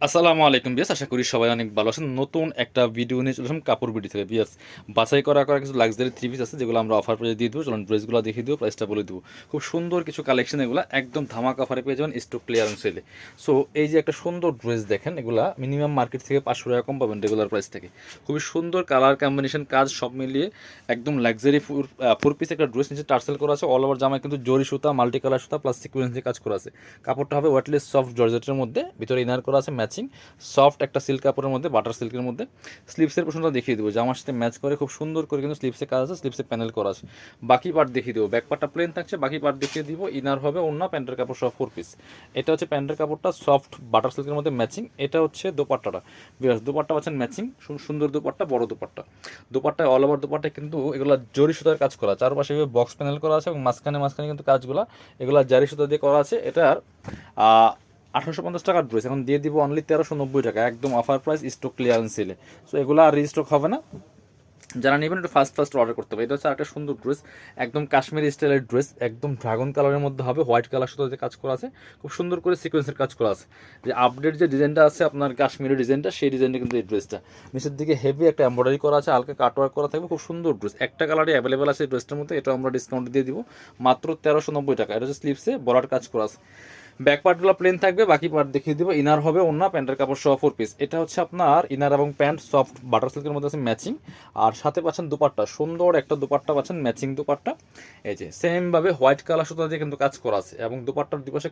আসসালামু আলাইকুম বিয়াস, আশা করি সবাই অনেক ভালো আছেন। নতুন একটা ভিডিও নিয়ে চলে আসলাম কাপড় বিডি থেকে বিয়াস। বাছাই করা কিছু লাক্সারি থ্রি পিস আছে যেগুলো আমরা অফার প্রাইসে দিয়ে দেবো। চলুন ড্রেসগুলো দেখিয়ে দেবো, প্রাইসটা বলে দেবো। খুব সুন্দর কিছু কালেকশন, এগুলো একদম ধামাকা অফারে পেয়ে যাবেন স্টক ক্লিয়ারেন্স সেলে। সো এই যে একটা সুন্দর ড্রেস দেখেন, এগুলা মিনিমাম মার্কেট থেকে 500 টাকা কম পাবেন রেগুলার প্রাইস থেকে। খুবই সুন্দর কালার কম্বিনেশন, কাজ সব মিলিয়ে একদম লাক্সারি ফোর পিস একটা ড্রেস নিচে টার্সেল করা আছে। অল ওভার জামায় কিন্তু জরি সুতা, মাল্টি কালার সুতা প্লাস সিকুয়েন্স দিয়ে কাজ করা আছে। কাপড়টা হবে ওয়েটলেস সফট জর্জেটের মধ্যে, ভিতরে ইনার করা আছে ম্যাচিং সফট একটা সিল্ক কাপড়ের মধ্যে, বাটার সিল্কের মধ্যে। স্লিপসের পোর্শনটা দেখিয়ে দেবো, জামার সাথে ম্যাচ করে খুব সুন্দর করে কিন্তু স্লিপসে কাজ আছে, স্লিপসে প্যানেল করা আছে। বাকি পার্ট দেখিয়ে দেবো, ব্যাক পার্টটা প্লেন থাকছে, বাকি পার্ট দেখিয়ে দিব। ইনার হবে অন্য প্যান্টের কাপড় সহ ফোর পিস। এটা হচ্ছে প্যান্টের কাপড়টা সফট বাটার সিল্কের মধ্যে ম্যাচিং। এটা হচ্ছে দোপাট্টাটা, বিকজ দোপাট্টা পাচ্ছেন ম্যাচিং, সুন্দর দোপাট্টা, বড় দোপাট্টা। দোপাট্টায় অল ওভার দোপাট্টায় কিন্তু এগুলো জরি সুতার কাজ করা, চারপাশে বক্স প্যানেল করা আছে এবং মাঝখানে মাঝখানে কিন্তু কাজগুলো এগুলো জারি সুতা দিয়ে করা আছে। এটার 1850 টাকার ড্রেস এখন দিয়ে দিব অনলি 1390 টাকা, একদম অফার প্রাইস, স্টক ক্লিয়ারেন্স সেলে। সো এগুলো আর রিস্টক হবে না, যারা নেবেন একটু ফার্স্ট অর্ডার করতে হবে। এটা হচ্ছে একটা সুন্দর ড্রেস, একদম কাশ্মীরি স্টাইলের ড্রেস, একদম ড্রাগন কালারের মধ্যে হবে, হোয়াইট কালার সাথে যে কাজ করা আছে, খুব সুন্দর করে সিকোয়েন্সের কাজ করা আছে। যে আপডেট যে ডিজাইনটা আছে আপনার কাশ্মীরি ডিজাইনটা, সেই ডিজাইনটা কিন্তু এই ড্রেসটা। নিচের দিকে হেভি একটা এমব্রয়ডারি করা আছে, হালকা কাটওয়ার্ক করা থাকবে, খুব সুন্দর ড্রেস। একটা কালারই অ্যাভেলেবেল আছে এই ড্রেসটার মধ্যে, এটা আমরা ডিসকাউন্ট দিয়ে দিব মাত্র 1390 টাকা। এটা হচ্ছে স্লিপসে বলার কাজ করা আছে। ব্যাক পার্টগুলো প্লেন থাকবে, বাকি পার্ট দেখিয়ে দিব। ইনার হবে অন্য প্যান্টের কাপড় সহ ফোর পিস। এটা হচ্ছে আপনার ইনার এবং প্যান্ট সফট বাটার সিল্কের মধ্যে আছে ম্যাচিং। আর সাথে পাচ্ছেন দুপাট্টা, সুন্দর একটা দুপাট্টা পাচ্ছেন ম্যাচিং দুপাট্টা। এই যে সেম ভাবে হোয়াইট কালার সুতা দিয়ে কিন্তু কাজ করা আছে এবং দুপাট্টার দুপাশে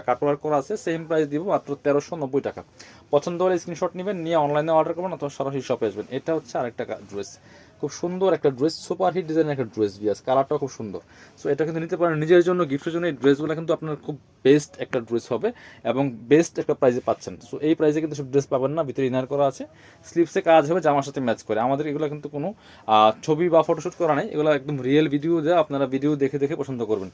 কাটওয়ার্ক করা আছে। সেম প্রাইস দিব মাত্র 1390 টাকা। পছন্দ হলে স্ক্রিনশট নেবেন, নিয়ে অনলাইনে অর্ডার করবেন অথবা সরাসরি শপে আসবেন। এটা হচ্ছে আরেকটা ড্রেস, খুব সুন্দর একটা ড্রেস, সুপার হিট ডিজাইনের একটা ড্রেস বিয়াস, কালারটাও খুব সুন্দর। সো এটা কিন্তু নিতে পারেন নিজের জন্য, গিফটের জন্য। এই ড্রেসগুলো কিন্তু আপনার খুব বেস্ট একটা ড্রেস হবে এবং বেস্ট একটা প্রাইসে পাচ্ছেন। সো এই প্রাইসে কিন্তু সব ড্রেস পাবেন না, ভিতরে ইনার করা আছে, স্লিপসে কাজ হবে, জামার সাথে ম্যাচ করে। আমাদের এগুলো কিন্তু কোনো ছবি বা ফটোশ্যুট করা নেই, এগুলো একদম রিয়েল ভিডিও দেওয়া, আপনারা ভিডিও দেখে দেখে পছন্দ করবেন।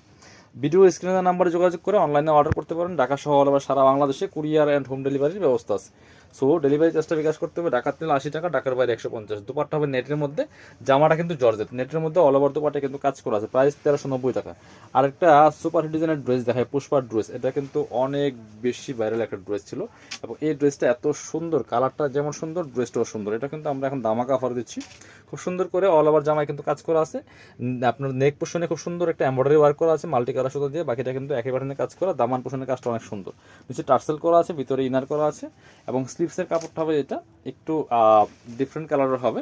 ভিডিও স্ক্রিনের নাম্বারে যোগাযোগ করে অনলাইনে অর্ডার করতে পারেন। ঢাকা সহ অল ওভার সারা বাংলাদেশে কুরিয়ার অ্যান্ড হোম ডেলিভারির ব্যবস্থা আছে। সো ডেলিভারি চার্জটা বিকাশ করতে হবে, ঢাকার নিলে 80 টাকা, ঢাকার বাইরে 150। দুপাট্টা হবে নেটের মধ্যে, জামাটা কিন্তু জর্জেট, নেটের মধ্যে অল ওভার দুপাট্টা কিন্তু কাজ করা আছে, প্রাইস 1390 টাকা। আরেকটা সুপার হিট ডিজাইনের ড্রেস দেখায়, পুষ্পার ড্রেস। এটা কিন্তু অনেক বেশি ভাইরাল একটা ড্রেস ছিল এবং এই ড্রেসটা এত সুন্দর, কালারটা যেমন সুন্দর ড্রেসটাও সুন্দর। এটা কিন্তু আমরা এখন দামাকা অফার দিচ্ছি, খুব সুন্দর করে অল ওভার জামায় কিন্তু কাজ করা আছে। আপনার নেক পোর্শনে খুব সুন্দর একটা এমব্রয়ডারি ওয়ার্ক করা আছে মাল্টি কালার সুতা দিয়ে, বাকিটা কিন্তু একই বাটনে কাজ করা। দামান পোর্শনের কাজটা অনেক সুন্দর, নিচে টার্সেল করা আছে, ভিতরে ইনার করা আছে এবং স্লিপসের কাপড়টা হবে এটা একটু ডিফারেন্ট কালারের হবে।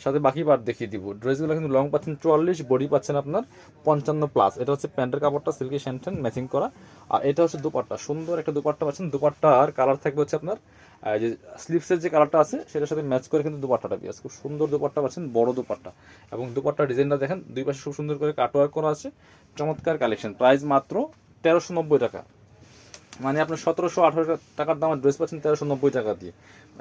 সাথে বাকি পার্ট দেখিয়ে দিব। ড্রেসগুলো কিন্তু লং পাচ্ছেন 44, বডি পাচ্ছেন আপনার 55+। এটা হচ্ছে প্যান্টের কাপড়টা সিল্কি শ্যান্টেন ম্যাচিং করা। আর এটা হচ্ছে দুপাট্টা, সুন্দর একটা দুপাট্টা পাচ্ছেন। দুপাট্টার কালার থাকবে হচ্ছে আপনার যে স্লিপসের যে কালারটা আছে সেটার সাথে ম্যাচ করে কিন্তু দুপাট্টাটা পেয়ে খুব সুন্দর দুপাট্টা পাচ্ছেন, বড় দুপাট্টা। এবং দুপাট্টার ডিজাইনটা দেখেন, দুই পাশে খুব সুন্দর করে কাটওয়ার্ক করা আছে, চমৎকার কালেকশন। প্রাইস মাত্র 1390 টাকা, মানে আপনার 1700-1800 টাকার দামের ড্রেস পাচ্ছেন 1390 টাকা দিয়ে,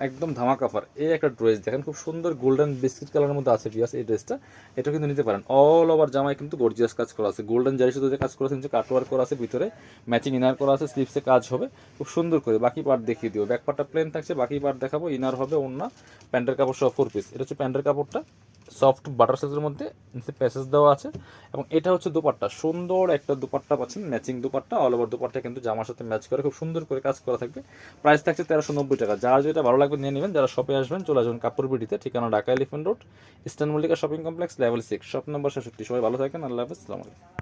একদম ধামাকা অফার। এই একটা ড্রেস দেখেন, খুব সুন্দর গোল্ডেন বিস্কিট কালারের মধ্যে আছে বিয়াস এই ড্রেসটা। এটা কিন্তু নিতে পারেন। অল ওভার জামায় কিন্তু গর্জিয়াস কাজ করা আছে, গোল্ডেন জারি সুতো যে কাজ করা আছে, নিচে কাটওয়ার্ক করা আছে, ভিতরে ম্যাচিং ইনার করা আছে, স্লিপসে কাজ হবে খুব সুন্দর করে। বাকি পার্ট দেখিয়ে দিও, ব্যাক পার্টটা প্লেন থাকছে, বাকি পার্ট দেখাবো। ইনার হবে অন্য প্যান্টের কাপড় সহ ফোর পিস। এটা হচ্ছে প্যান্টের কাপড়টা সফট বাটার সিল্কের মধ্যে, নিচে প্যাসেজ দেওয়া আছে। এবং এটা হচ্ছে দুপাট্টা, সুন্দর একটা দুপাট্টা পাচ্ছেন, matching dupatta. All over dupatta কিন্তু জামার সাথে ম্যাচ করে খুব সুন্দর করে কাজ করা থাকবে। প্রাইস থাকছে 1390 টাকা। যারা যেটা ভালো লাগবে নিয়ে নেবেন। যারা শপে আসবেন চলে আসবেন কাপড় বিডিতে, ঠিকানা Dhaka elephant road, eastern Mallika shopping complex, level 6, shop number 66। সবাই ভালো থাকেন, আল্লাহ হাফেজ, আসসালামু আলাইকুম।